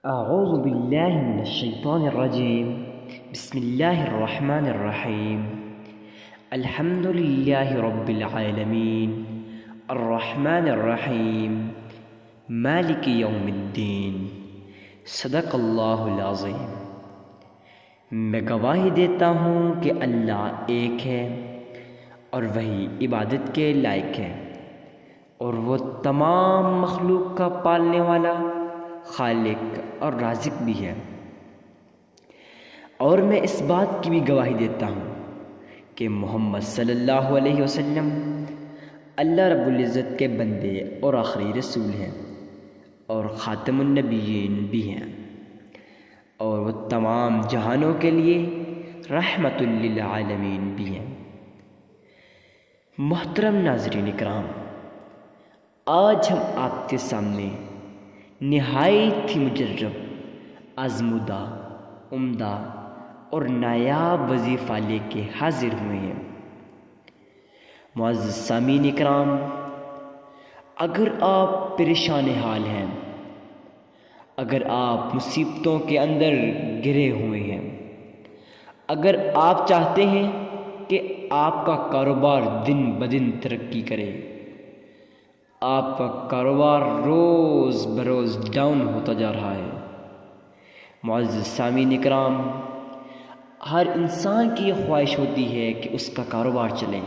أعوذ بالله من الشيطان الرجيم. بسم الله الرحمن الرحيم. الحمد لله رب العالمين الرحمن الرحيم مالك يوم الدين. صدق اللہ العظیم. میں گواہی دیتا ہوں کہ اللہ ایک ہے اور وہی عبادت کے لائق ہے، اور وہ تمام مخلوق کا پالنے والا خالق اور رازق بھی ہے. اور میں اس بات کی بھی گواہی دیتا ہوں کہ محمد صلی اللہ علیہ وسلم اللہ رب العزت کے بندے اور آخری رسول ہیں اور خاتم النبیین بھی ہیں، اور وہ تمام جہانوں کے لیے رحمت للعالمین بھی ہیں. محترم ناظرین اکرام، آج ہم آپ کے سامنے نہایت ہی مجرب، آزمودہ، عمدہ اور نایاب وظیفہ لے کے حاضر ہوئے ہیں. معزز سامعین اکرام، اگر آپ پریشان حال ہیں، اگر آپ مصیبتوں کے اندر گرے ہوئے ہیں، اگر آپ چاہتے ہیں کہ آپ کا کاروبار دن بدن ترقی کرے، آپ کا کاروبار روز بروز ڈاؤن ہوتا جا رہا ہے، معزز سامعین اکرام، ہر انسان کی یہ خواہش ہوتی ہے کہ اس کا کاروبار چلے،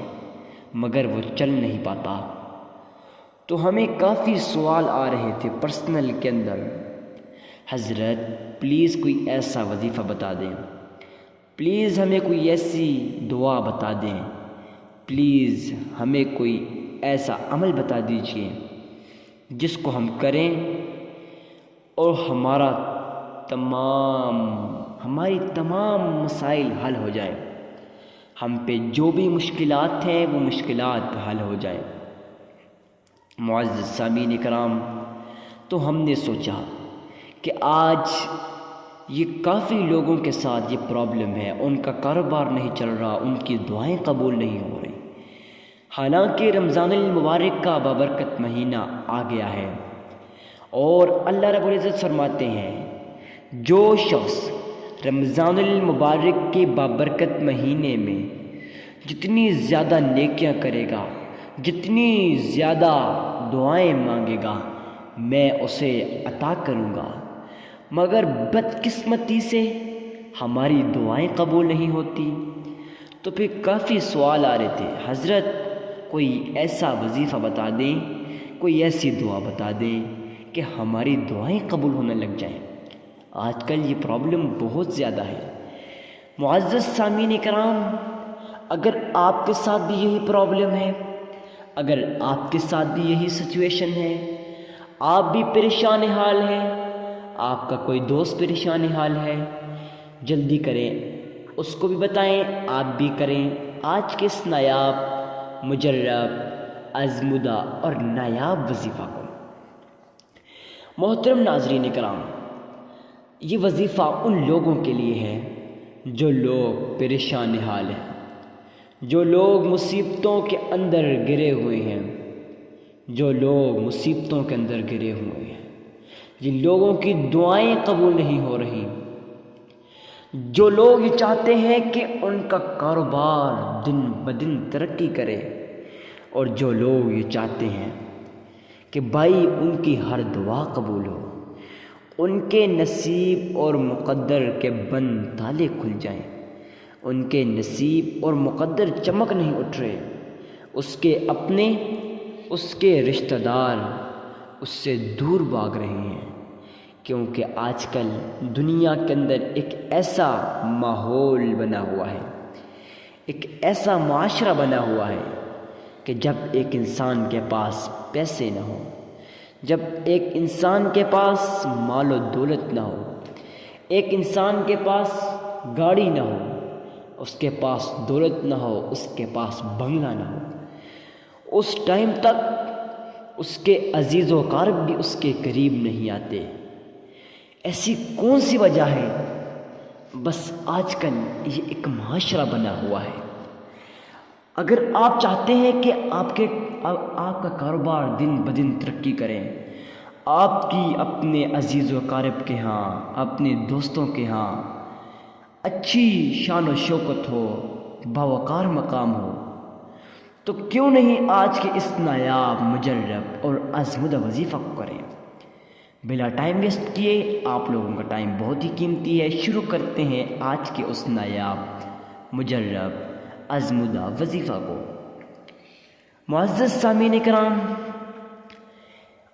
مگر وہ چل نہیں پاتا. تو ہمیں کافی سوال آ رہے تھے پرسنل کے اندر، حضرت پلیز کوئی ایسا وظیفہ بتا دیں، پلیز ہمیں کوئی ایسی دعا بتا دیں، پلیز ہمیں کوئی ایسا عمل بتا دیجئے جس کو ہم کریں اور ہماری تمام مسائل حل ہو جائیں، ہم پہ جو بھی مشکلات ہیں وہ مشکلات حل ہو جائیں. معزز سامعین اکرام، تو ہم نے سوچا کہ آج یہ کافی لوگوں کے ساتھ یہ پرابلم ہے، ان کا کاروبار نہیں چل رہا، ان کی دعائیں قبول نہیں ہو رہی، حالانکہ رمضان المبارک کا بابرکت مہینہ آ گیا ہے، اور اللہ رب العزت فرماتے ہیں جو شخص رمضان المبارک کے بابرکت مہینے میں جتنی زیادہ نیکیاں کرے گا، جتنی زیادہ دعائیں مانگے گا، میں اسے عطا کروں گا. مگر بدقسمتی سے ہماری دعائیں قبول نہیں ہوتی. تو پھر کافی سوال آ رہے تھے، حضرت کوئی ایسا وظیفہ بتا دیں، کوئی ایسی دعا بتا دیں کہ ہماری دعائیں قبول ہونے لگ جائیں. آج کل یہ پرابلم بہت زیادہ ہے. معزز سامعین اکرام، اگر آپ کے ساتھ بھی یہی پرابلم ہے، اگر آپ کے ساتھ بھی یہی سچویشن ہے، آپ بھی پریشان حال ہیں، آپ کا کوئی دوست پریشان حال ہے، جلدی کریں اس کو بھی بتائیں، آپ بھی کریں آج کے اس نایاب، مجرب، آزمودہ اور نایاب وظیفہ کو. محترم ناظرین اکرام، یہ وظیفہ ان لوگوں کے لیے ہے جو لوگ پریشان حال ہیں، جو لوگ مصیبتوں کے اندر گرے ہوئے ہیں، جو لوگ مصیبتوں کے اندر گرے ہوئے ہیں، جن لوگوں کی دعائیں قبول نہیں ہو رہی، جو لوگ یہ چاہتے ہیں کہ ان کا کاروبار دن بدن ترقی کرے، اور جو لوگ یہ چاہتے ہیں کہ بھائی ان کی ہر دعا قبول ہو، ان کے نصیب اور مقدر کے بند تالے کھل جائیں، ان کے نصیب اور مقدر چمک نہیں اٹھ رہے، اس کے اپنے، اس کے رشتہ دار اس سے دور بھاگ رہے ہیں، کیونکہ آج کل دنیا کے اندر ایک ایسا ماحول بنا ہوا ہے، ایک ایسا معاشرہ بنا ہوا ہے کہ جب ایک انسان کے پاس پیسے نہ ہوں، جب ایک انسان کے پاس مال و دولت نہ ہو، ایک انسان کے پاس گاڑی نہ ہو، اس کے پاس دولت نہ ہو، اس کے پاس بنگلہ نہ ہو، اس ٹائم تک اس کے عزیز و اقارب بھی اس کے قریب نہیں آتے. ایسی کون سی وجہ ہے؟ بس آج کل یہ ایک معاشرہ بنا ہوا ہے. اگر آپ چاہتے ہیں کہ آپ کا کاروبار دن بدن ترقی کریں، آپ کی اپنے عزیز و اقارب کے ہاں، اپنے دوستوں کے ہاں اچھی شان و شوکت ہو، باوقار مقام ہو، تو کیوں نہیں آج کے اس نایاب، مجرب اور آزمودہ وظیفہ کو کریں؟ بلا ٹائم ویسٹ کیے، آپ لوگوں کا ٹائم بہت ہی قیمتی ہے، شروع کرتے ہیں آج کے اس نایاب، مجرب، آزمودہ وظیفہ کو۔ معزز سامعین کرام،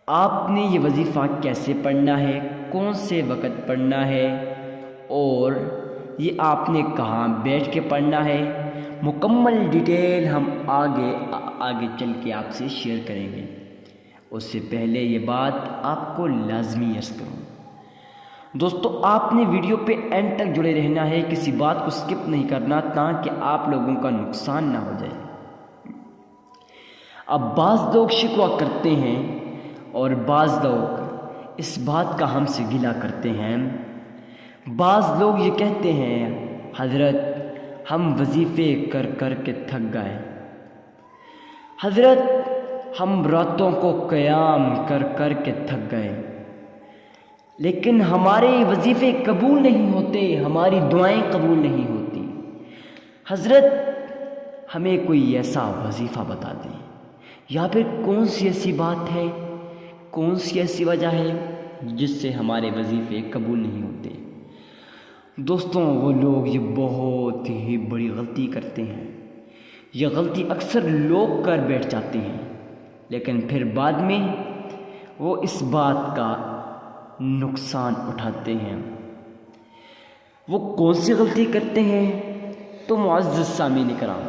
آپ نے یہ وظیفہ کیسے پڑھنا ہے، کون سے وقت پڑھنا ہے، اور یہ آپ نے کہاں بیٹھ کے پڑھنا ہے، مکمل ڈیٹیل ہم آگے چل کے آپ سے شیئر کریں گے۔ اس سے پہلے یہ بات آپ کو لازمی عرض کروں دوستو، آپ نے ویڈیو پہ اینڈ تک جڑے رہنا ہے، کسی بات کو سکپ نہیں کرنا تاکہ آپ لوگوں کا نقصان نہ ہو جائے۔ اب بعض لوگ شکوہ کرتے ہیں اور بعض لوگ اس بات کا ہم سے گلہ کرتے ہیں، بعض لوگ یہ کہتے ہیں حضرت ہم وظیفے کر کر کے تھک گئے، حضرت ہم راتوں کو قیام کر کر کے تھک گئے، لیکن ہمارے وظیفے قبول نہیں ہوتے، ہماری دعائیں قبول نہیں ہوتی، حضرت ہمیں کوئی ایسا وظیفہ بتا دیں، یا پھر کون سی ایسی بات ہے، کون سی ایسی وجہ ہے جس سے ہمارے وظیفے قبول نہیں ہوتے۔ دوستوں، وہ لوگ یہ بہت ہی بڑی غلطی کرتے ہیں، یہ غلطی اکثر لوگ کر بیٹھ جاتے ہیں، لیکن پھر بعد میں وہ اس بات کا نقصان اٹھاتے ہیں۔ وہ کون سی غلطی کرتے ہیں؟ تو معزز سامعین کرام،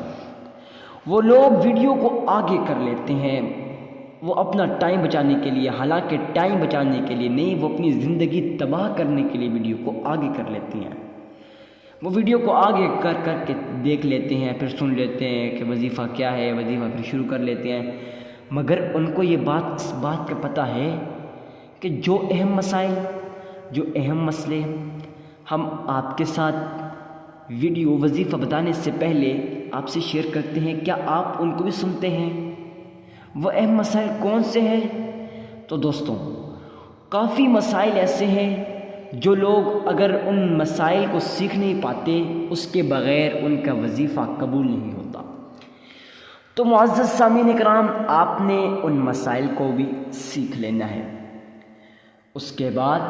وہ لوگ ویڈیو کو آگے کر لیتے ہیں، وہ اپنا ٹائم بچانے کے لیے، حالانکہ ٹائم بچانے کے لیے نہیں، وہ اپنی زندگی تباہ کرنے کے لیے ویڈیو کو آگے کر لیتے ہیں۔ وہ ویڈیو کو آگے کر کر کے دیکھ لیتے ہیں، پھر سن لیتے ہیں کہ وظیفہ کیا ہے، وظیفہ پھر شروع کر لیتے ہیں، مگر ان کو یہ بات، اس بات کا پتہ ہے کہ جو اہم مسائل، جو اہم مسئلے ہم آپ کے ساتھ ویڈیو وظیفہ بتانے سے پہلے آپ سے شیئر کرتے ہیں، کیا آپ ان کو بھی سنتے ہیں؟ وہ اہم مسائل کون سے ہیں؟ تو دوستوں، کافی مسائل ایسے ہیں جو لوگ اگر ان مسائل کو سیکھ نہیں پاتے، اس کے بغیر ان کا وظیفہ قبول نہیں ہوتا۔ تو معزز سامعین کرام، آپ نے ان مسائل کو بھی سیکھ لینا ہے۔ اس کے بعد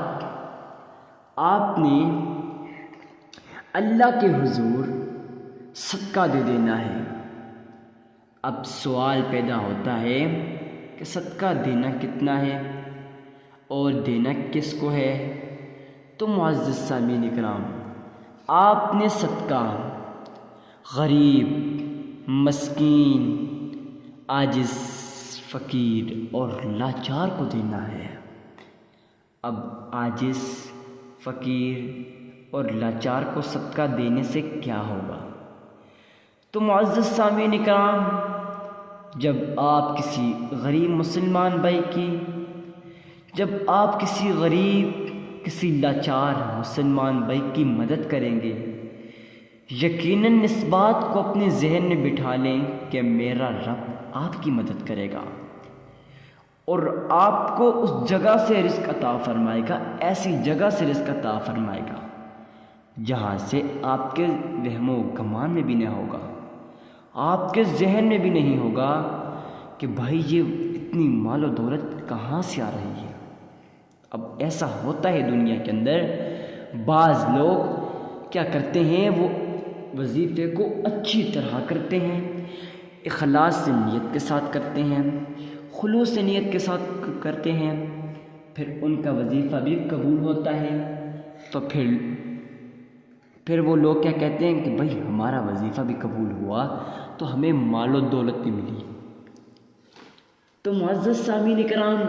آپ نے اللہ کے حضور صدقہ دے دینا ہے۔ اب سوال پیدا ہوتا ہے کہ صدقہ دینا کتنا ہے اور دینا کس کو ہے؟ تو معزز سامعین کرام، آپ نے صدقہ غریب، مسکین، عاجز، فقیر اور لاچار کو دینا ہے۔ اب عاجز، فقیر اور لاچار کو صدقہ دینے سے کیا ہوگا؟ تو معزز سامعین کرام، جب آپ کسی غریب مسلمان بھائی کی، جب آپ کسی غریب، کسی لاچار مسلمان بھائی کی مدد کریں گے، یقیناً اس بات کو اپنے ذہن میں بٹھا لیں کہ میرا رب آپ کی مدد کرے گا اور آپ کو اس جگہ سے رزق عطا فرمائے گا، ایسی جگہ سے رزق عطا فرمائے گا جہاں سے آپ کے وہم و گمان میں بھی نہ ہوگا، آپ کے ذہن میں بھی نہیں ہوگا کہ بھائی یہ اتنی مال و دولت کہاں سے آ رہی ہے۔ اب ایسا ہوتا ہے دنیا کے اندر، بعض لوگ کیا کرتے ہیں، وہ وظیفے کو اچھی طرح کرتے ہیں، اخلاص سے نیت کے ساتھ کرتے ہیں، خلوص سے نیت کے ساتھ کرتے ہیں، پھر ان کا وظیفہ بھی قبول ہوتا ہے، تو پھر وہ لوگ کیا کہتے ہیں کہ بھائی ہمارا وظیفہ بھی قبول ہوا تو ہمیں مال و دولت بھی ملی۔ تو معزز سامعین کرام،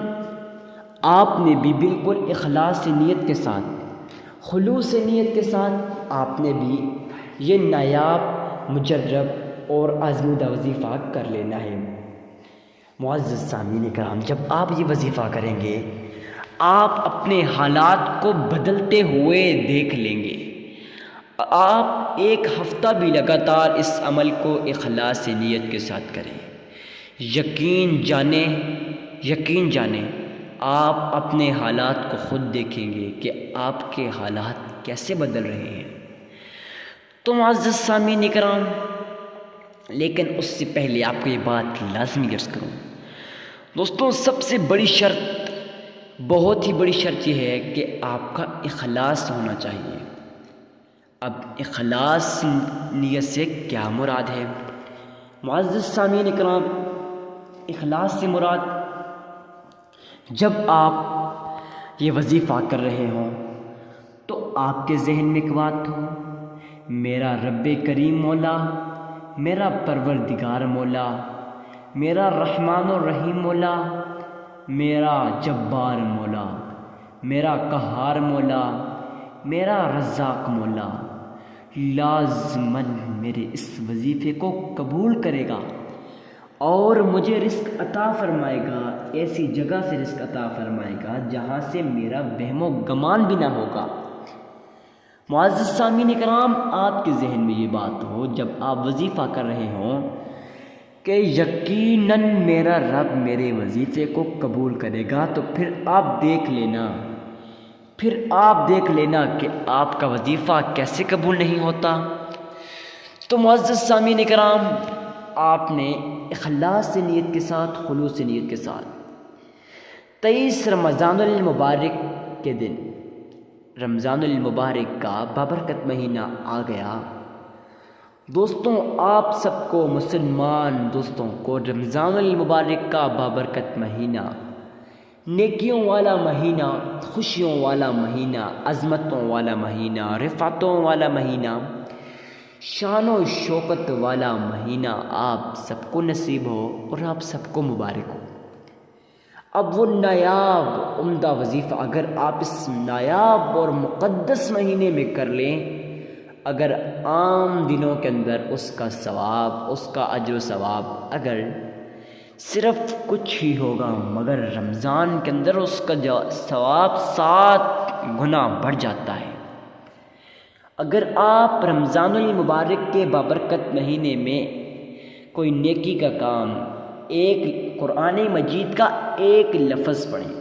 آپ نے بھی بالکل اخلاص سے نیت کے ساتھ، خلوص سے نیت کے ساتھ آپ نے بھی یہ نایاب، مجرب اور آزمودہ وظیفہ کر لینا ہے۔ معزز سامعین کرام، جب آپ یہ وظیفہ کریں گے، آپ اپنے حالات کو بدلتے ہوئے دیکھ لیں گے۔ آپ ایک ہفتہ بھی لگاتار اس عمل کو اخلاص سے نیت کے ساتھ کریں، یقین جانیں آپ اپنے حالات کو خود دیکھیں گے کہ آپ کے حالات کیسے بدل رہے ہیں۔ تو معزز سامعین کرام، لیکن اس سے پہلے آپ کو یہ بات لازمی عرض کروں دوستوں، سب سے بڑی شرط، بہت ہی بڑی شرط یہ ہے کہ آپ کا اخلاص ہونا چاہیے۔ اب اخلاص نیت سے کیا مراد ہے؟ معزز سامعین کرام، اخلاص سے مراد جب آپ یہ وظیفہ کر رہے ہوں تو آپ کے ذہن میں ایک بات ہو، میرا رب کریم مولا، میرا پروردگار مولا، میرا رحمان الرحیم مولا، میرا جبار مولا، میرا قہار مولا، میرا رزاق مولا لازماً میرے اس وظیفے کو قبول کرے گا اور مجھے رزق عطا فرمائے گا، ایسی جگہ سے رزق عطا فرمائے گا جہاں سے میرا وہم و گمان بھی نہ ہوگا۔ معزز سامعین کرام، آپ کے ذہن میں یہ بات ہو جب آپ وظیفہ کر رہے ہوں کہ یقیناً میرا رب میرے وظیفے کو قبول کرے گا، تو پھر آپ دیکھ لینا کہ آپ کا وظیفہ کیسے قبول نہیں ہوتا۔ تو معزز سامعین کرام، آپ نے اخلاص سے نیت کے ساتھ، خلوص سے نیت کے ساتھ 23 رمضان المبارک کے دن، رمضان المبارک کا بابرکت مہینہ آ گیا۔ دوستوں، آپ سب کو، مسلمان دوستوں کو، رمضان المبارک کا بابرکت مہینہ، نیکیوں والا مہینہ، خوشیوں والا مہینہ، عظمتوں والا مہینہ، رفعتوں والا مہینہ، شان و شوکت والا مہینہ آپ سب کو نصیب ہو اور آپ سب کو مبارک ہو۔ اب وہ نایاب عمدہ وظیفہ اگر آپ اس نایاب اور مقدس مہینے میں کر لیں، اگر عام دنوں کے اندر اس کا ثواب، اس کا اجر و ثواب اگر صرف کچھ ہی ہوگا، مگر رمضان کے اندر اس کا ثواب 7 گنا بڑھ جاتا ہے۔ اگر آپ رمضان المبارک کے بابرکت مہینے میں کوئی نیکی کا کام، ایک قرآن مجید کا ایک لفظ پڑھیں،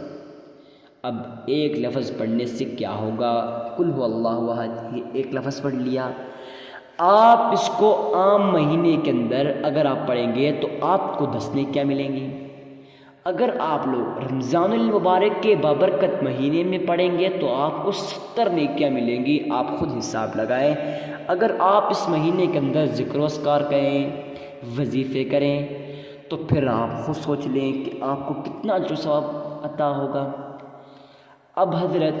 اب ایک لفظ پڑھنے سے کیا ہوگا؟ قل هو اللہ احد، یہ ایک لفظ پڑھ لیا۔ آپ اس کو عام مہینے کے اندر اگر آپ پڑھیں گے تو آپ کو 10 نیکیاں ملیں گی۔ اگر آپ لوگ رمضان المبارک کے بابرکت مہینے میں پڑھیں گے تو آپ کو 70 نیکیاں ملیں گی۔ آپ خود حساب لگائیں، اگر آپ اس مہینے کے اندر ذکر و اذکار کریں، وظیفے کریں، تو پھر آپ خود سوچ لیں کہ آپ کو کتنا اجر و ثواب عطا ہوگا۔ اب حضرت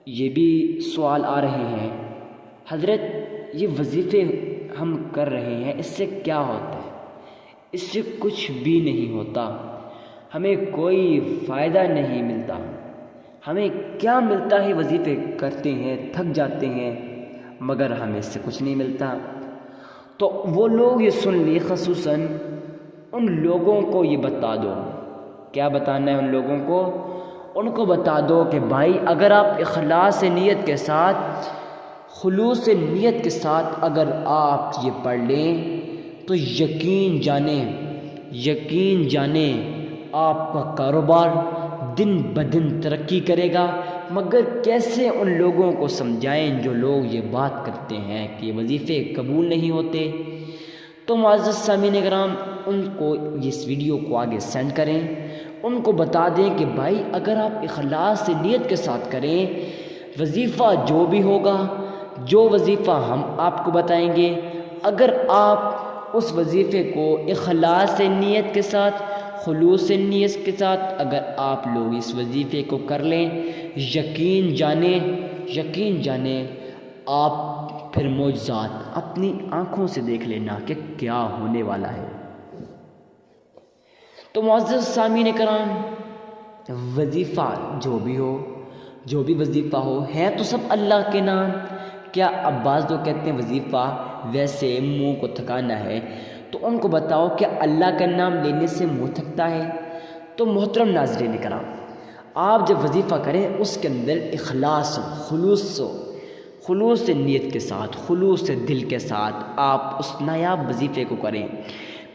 یہ بھی سوال آ رہے ہیں، حضرت یہ وظیفے ہم کر رہے ہیں، اس سے کیا ہوتا ہے؟ اس سے کچھ بھی نہیں ہوتا، ہمیں کوئی فائدہ نہیں ملتا۔ ہمیں کیا ملتا ہے؟ وظیفے کرتے ہیں، تھک جاتے ہیں، مگر ہمیں اس سے کچھ نہیں ملتا۔ تو وہ لوگ یہ سن لی، خصوصاً ان لوگوں کو یہ بتا دو، کیا بتانا ہے ان لوگوں کو؟ ان کو بتا دو کہ بھائی، اگر آپ اخلاص نیت کے ساتھ، خلوص نیت کے ساتھ اگر آپ یہ پڑھ لیں تو یقین جانیں آپ کا کاروبار دن بدن ترقی کرے گا۔ مگر کیسے ان لوگوں کو سمجھائیں جو لوگ یہ بات کرتے ہیں کہ یہ وظیفے قبول نہیں ہوتے؟ تو معزز سامعین کرام، ان کو اس ویڈیو کو آگے سینڈ کریں، ان کو بتا دیں کہ بھائی اگر آپ اخلاص سے نیت کے ساتھ کریں، وظیفہ جو بھی ہوگا، جو وظیفہ ہم آپ کو بتائیں گے، اگر آپ اس وظیفے کو اخلاص سے نیت کے ساتھ، خلوص سے نیت کے ساتھ اگر آپ لوگ اس وظیفے کو کر لیں، یقین جانیں آپ پھر معجزات اپنی آنکھوں سے دیکھ لینا کہ کیا ہونے والا ہے۔ تو معزز سامعین کرام، وظیفہ جو بھی وظیفہ ہو، ہے تو سب اللہ کے نام۔ کیا اب بعض لوگ کہتے ہیں وظیفہ ویسے منہ کو تھکانا ہے، تو ان کو بتاؤ کیا اللہ کا نام لینے سے منہ تھکتا ہے؟ تو محترم ناظرین کرام، آپ جب وظیفہ کریں اس کے اندر اخلاص ہو، خلوص سے نیت کے ساتھ، خلوص سے دل کے ساتھ آپ اس نایاب وظیفے کو کریں،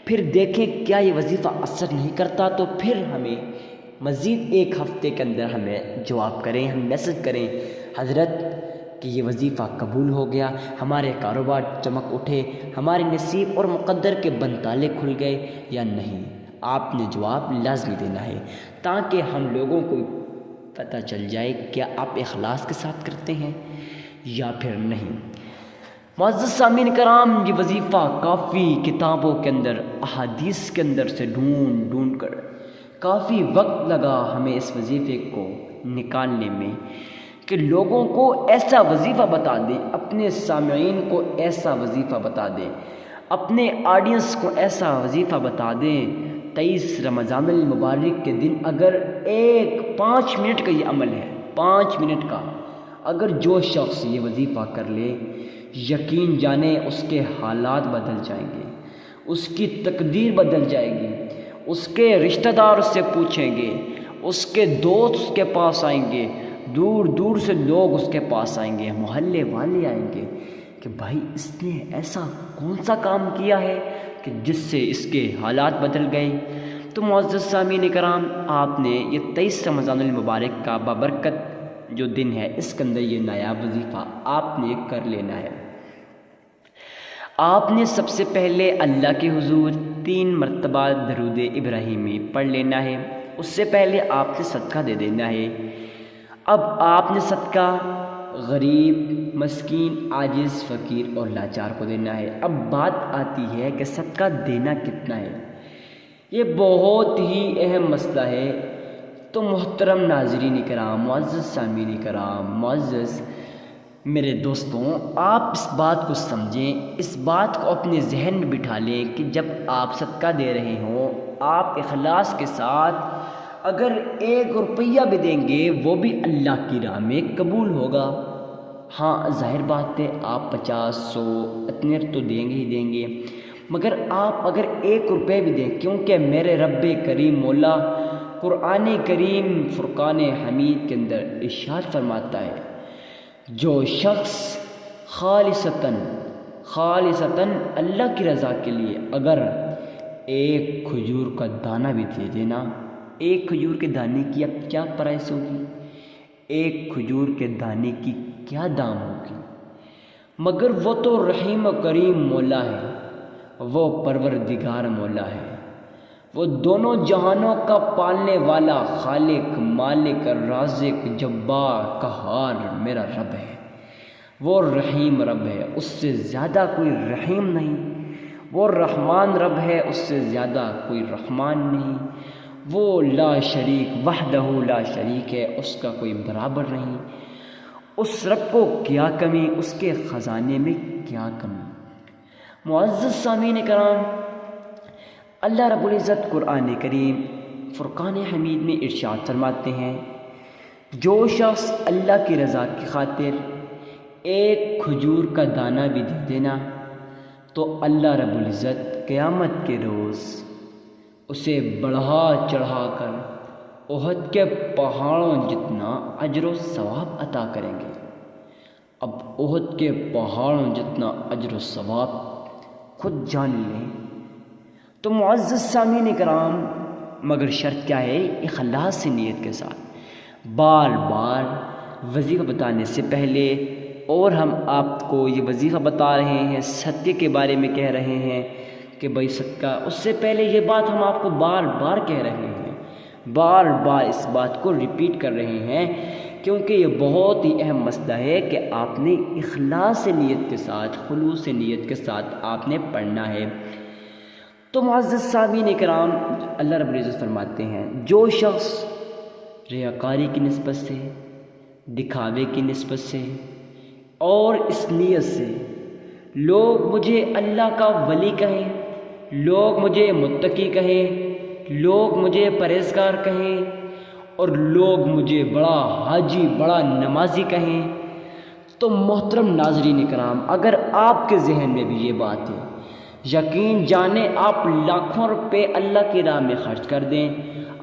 پھر دیکھیں کیا یہ وظیفہ اثر نہیں کرتا، تو پھر ہمیں مزید ایک ہفتے کے اندر ہمیں جواب کریں، ہم میسج کریں حضرت کہ یہ وظیفہ قبول ہو گیا، ہمارے کاروبار چمک اٹھے، ہمارے نصیب اور مقدر کے بند تالے کھل گئے یا نہیں۔ آپ نے جواب لازمی دینا ہے تاکہ ہم لوگوں کو پتہ چل جائے کیا آپ اخلاص کے ساتھ کرتے ہیں یا پھر نہیں۔ معزز سامعین کرام، یہ وظیفہ کافی کتابوں کے اندر، احادیث کے اندر سے ڈھونڈ کر کافی وقت لگا ہمیں اس وظیفے کو نکالنے میں کہ لوگوں کو ایسا وظیفہ بتا دیں، اپنے سامعین کو ایسا وظیفہ بتا دیں، اپنے آڈینس کو ایسا وظیفہ بتا دیں۔ 23 رمضان المبارک کے دن اگر 5 منٹ کا یہ عمل ہے، 5 منٹ کا، اگر جو شخص یہ وظیفہ کر لے، یقین جانے اس کے حالات بدل جائیں گے، اس کی تقدیر بدل جائے گی، اس کے رشتہ دار اس سے پوچھیں گے، اس کے دوست اس کے پاس آئیں گے، دور دور سے لوگ اس کے پاس آئیں گے، محلے والے آئیں گے کہ بھائی اس نے ایسا کون سا کام کیا ہے کہ جس سے اس کے حالات بدل گئے۔ تو معزز سامعین کرام، آپ نے یہ 23 رمضان المبارک کا بابرکت جو دن ہے، اس کے اندر یہ نایاب وظیفہ آپ نے کر لینا ہے۔ آپ نے سب سے پہلے اللہ کے حضور 3 مرتبہ درود ابراہیمی پڑھ لینا ہے، اس سے پہلے آپ نے صدقہ دے دینا ہے۔ اب آپ نے صدقہ غریب، مسکین، عاجز، فقیر اور لاچار کو دینا ہے۔ اب بات آتی ہے کہ صدقہ دینا کتنا ہے، یہ بہت ہی اہم مسئلہ ہے۔ تو محترم ناظرین کرام، معزز سامعین کرام، معزز میرے دوستوں، آپ اس بات کو سمجھیں، اس بات کو اپنے ذہن میں بٹھا لیں کہ جب آپ صدقہ دے رہے ہوں، آپ اخلاص کے ساتھ اگر 1 روپیہ بھی دیں گے وہ بھی اللہ کی راہ میں قبول ہوگا۔ ہاں ظاہر بات ہے آپ 50 100 اتنے تو دیں گے، مگر آپ اگر 1 روپے بھی دیں، کیونکہ میرے رب کریم مولا قرآن کریم فرقان حمید کے اندر ارشاد فرماتا ہے، جو شخص خالصتاً اللہ کی رضا کے لیے اگر 1 کھجور کا دانہ بھی دے دینا، 1 کھجور کے دانے کی اب کیا پرائس ہوگی، 1 کھجور کے دانے کی کیا دام ہوگی، مگر وہ تو رحیم و کریم مولا ہے، وہ پروردگار مولا ہے، وہ دونوں جہانوں کا پالنے والا، خالق، مالک، رازق، جبار، قہار میرا رب ہے، وہ رحیم رب ہے، اس سے زیادہ کوئی رحیم نہیں، وہ رحمان رب ہے، اس سے زیادہ کوئی رحمان نہیں، وہ لا شریک، وحدہ لا شریک ہے، اس کا کوئی برابر نہیں، اس رب کو کیا کمی، اس کے خزانے میں کیا کمی۔ معزز سامعین کرام، اللہ رب العزت قرآن کریم فرقان حمید میں ارشاد فرماتے ہیں، جو شخص اللہ کی رضا کی خاطر 1 کھجور کا دانہ بھی دے دینا تو اللہ رب العزت قیامت کے روز اسے بڑھا چڑھا کر احد کے پہاڑوں جتنا اجر و ثواب عطا کریں گے۔ اب احد کے پہاڑوں جتنا اجر و ثواب خود جان لیں۔ تو معزز سامعین کرام، مگر شرط کیا ہے؟ اخلاص سے نیت کے ساتھ بار بار وظیفہ بتانے سے پہلے، اور ہم آپ کو یہ وظیفہ بتا رہے ہیں، صدقے کے بارے میں کہہ رہے ہیں کہ بھائی صدقہ، اس سے پہلے یہ بات ہم آپ کو بار بار کہہ رہے ہیں، بار بار اس بات کو ریپیٹ کر رہے ہیں، کیونکہ یہ بہت ہی اہم مسئلہ ہے کہ آپ نے اخلاص سے نیت کے ساتھ، خلوص سے نیت کے ساتھ آپ نے پڑھنا ہے۔ تو معزز سامعین کرام، اللہ رب العزت فرماتے ہیں، جو شخص ریاکاری کی نسبت سے، دکھاوے کی نسبت سے اور اس نیت سے لوگ مجھے اللہ کا ولی کہیں، لوگ مجھے متقی کہیں، لوگ مجھے پرہیزگار کہیں، اور لوگ مجھے بڑا حاجی، بڑا نمازی کہیں، تو محترم ناظرین کرام، اگر آپ کے ذہن میں بھی یہ بات ہے، یقین جانیں آپ لاکھوں روپے اللہ کی راہ میں خرچ کر دیں،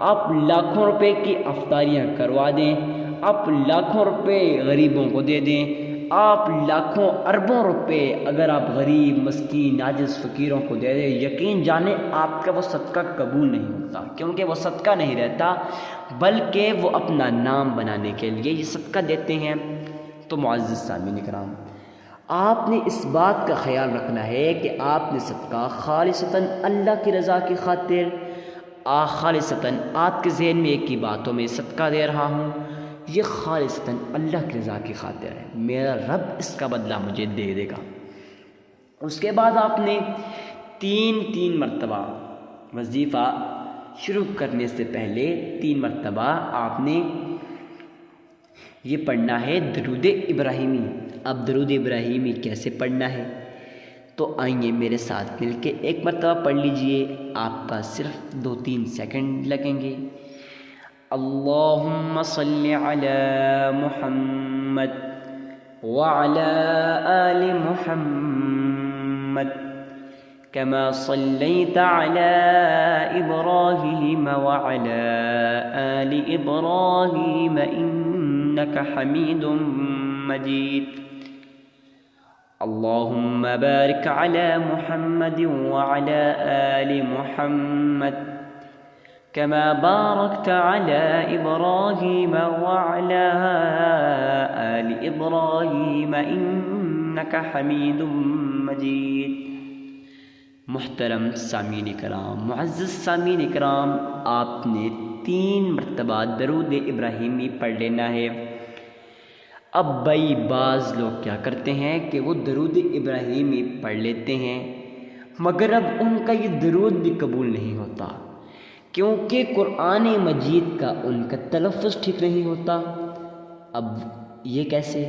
آپ لاکھوں روپے کی افطاریاں کروا دیں، آپ لاکھوں روپے غریبوں کو دے دیں، آپ لاکھوں اربوں روپے اگر آپ غریب مسکین عاجز فقیروں کو دے دیں، یقین جانیں آپ کا وہ صدقہ قبول نہیں ہوتا، کیونکہ وہ صدقہ نہیں رہتا بلکہ وہ اپنا نام بنانے کے لیے یہ صدقہ دیتے ہیں۔ تو معزز سامعین کرام، آپ نے اس بات کا خیال رکھنا ہے کہ آپ نے صدقہ خالصتاً اللہ کی رضا کی خاطر، خالصتاً آپ کے ذہن میں ایک ہی باتوں میں صدقہ دے رہا ہوں، یہ خالصتاً اللہ کی رضا کی خاطر ہے، میرا رب اس کا بدلہ مجھے دے دے گا۔ اس کے بعد آپ نے تین مرتبہ وظیفہ شروع کرنے سے پہلے 3 مرتبہ آپ نے یہ پڑھنا ہے درود ابراہیمی۔ اب درود ابراہیمی کیسے پڑھنا ہے تو آئیے میرے ساتھ مل کے 1 مرتبہ پڑھ لیجئے، آپ کا صرف 2-3 سیکنڈ لگیں گے۔ اللہم صلی علی محمد وعلی آل محمد كما صليت على إبراهيم وعلى آل إبراهيم إنك حميد مجيد اللهم بارك على محمد وعلى آل محمد كما باركت على إبراهيم وعلى آل إبراهيم إنك حميد مجيد۔ محترم سامعین کرام، معزز سامعین کرام، آپ نے 3 مرتبہ درود ابراہیمی پڑھ لینا ہے۔ اب بھائی بعض لوگ کیا کرتے ہیں کہ وہ درود ابراہیمی پڑھ لیتے ہیں مگر اب ان کا یہ درود بھی قبول نہیں ہوتا، کیونکہ قرآن مجید کا ان کا تلفظ ٹھیک نہیں ہوتا۔ اب یہ کیسے؟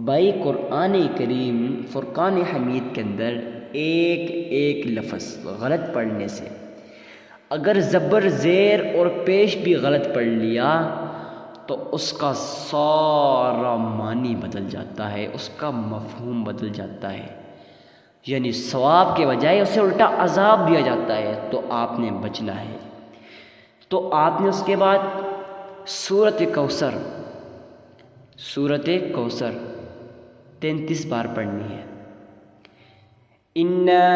بھائی قرآن کریم فرقان حمید کے اندر ایک لفظ غلط پڑھنے سے، اگر زبر زیر اور پیش بھی غلط پڑھ لیا تو اس کا سارا معنی بدل جاتا ہے، اس کا مفہوم بدل جاتا ہے، یعنی ثواب کے بجائے اسے الٹا عذاب دیا جاتا ہے، تو آپ نے بچنا ہے۔ تو آپ نے اس کے بعد سورۃ کوثر 33 بار پڑھنی ہے۔ اِنَّا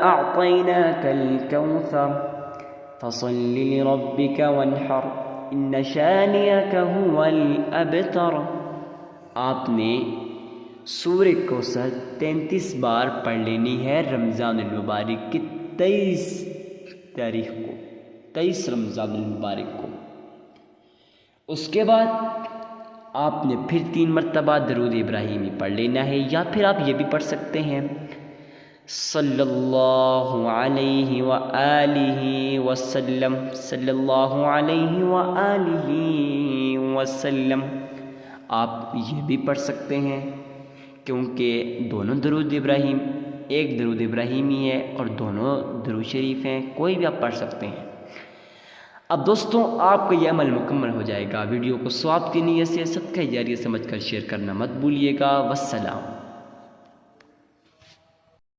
أَعْطَيْنَاكَ الْكَوْثَرَ فَصَلِّ لِرَبِّكَ وَانْحَرْ إِنَّ شَانِئَكَ هُوَ الْأَبْتَرُ۔ آپ نے سورہ کوثر 33 بار پڑھ لینی ہے رمضان المبارک کی 23 تاریخ کو، 23 رمضان المبارک کو۔ اس کے بعد آپ نے پھر 3 مرتبہ درود ابراہیمی پڑھ لینا ہے، یا پھر آپ یہ بھی پڑھ سکتے ہیں صلی اللہ علیہ وآلہ وسلم، صلی اللہ علیہ وآلہ وسلم، آپ یہ بھی پڑھ سکتے ہیں، کیونکہ دونوں درود ابراہیم ایک درود ابراہیمی ہے اور دونوں درود شریف ہیں، کوئی بھی آپ پڑھ سکتے ہیں۔ اب دوستوں آپ کا یہ عمل مکمل ہو جائے گا۔ ویڈیو کو ثواب کی نیت سے صدقہ جاریہ سمجھ کر شیئر کرنا مت بھولیے گا۔ والسلام۔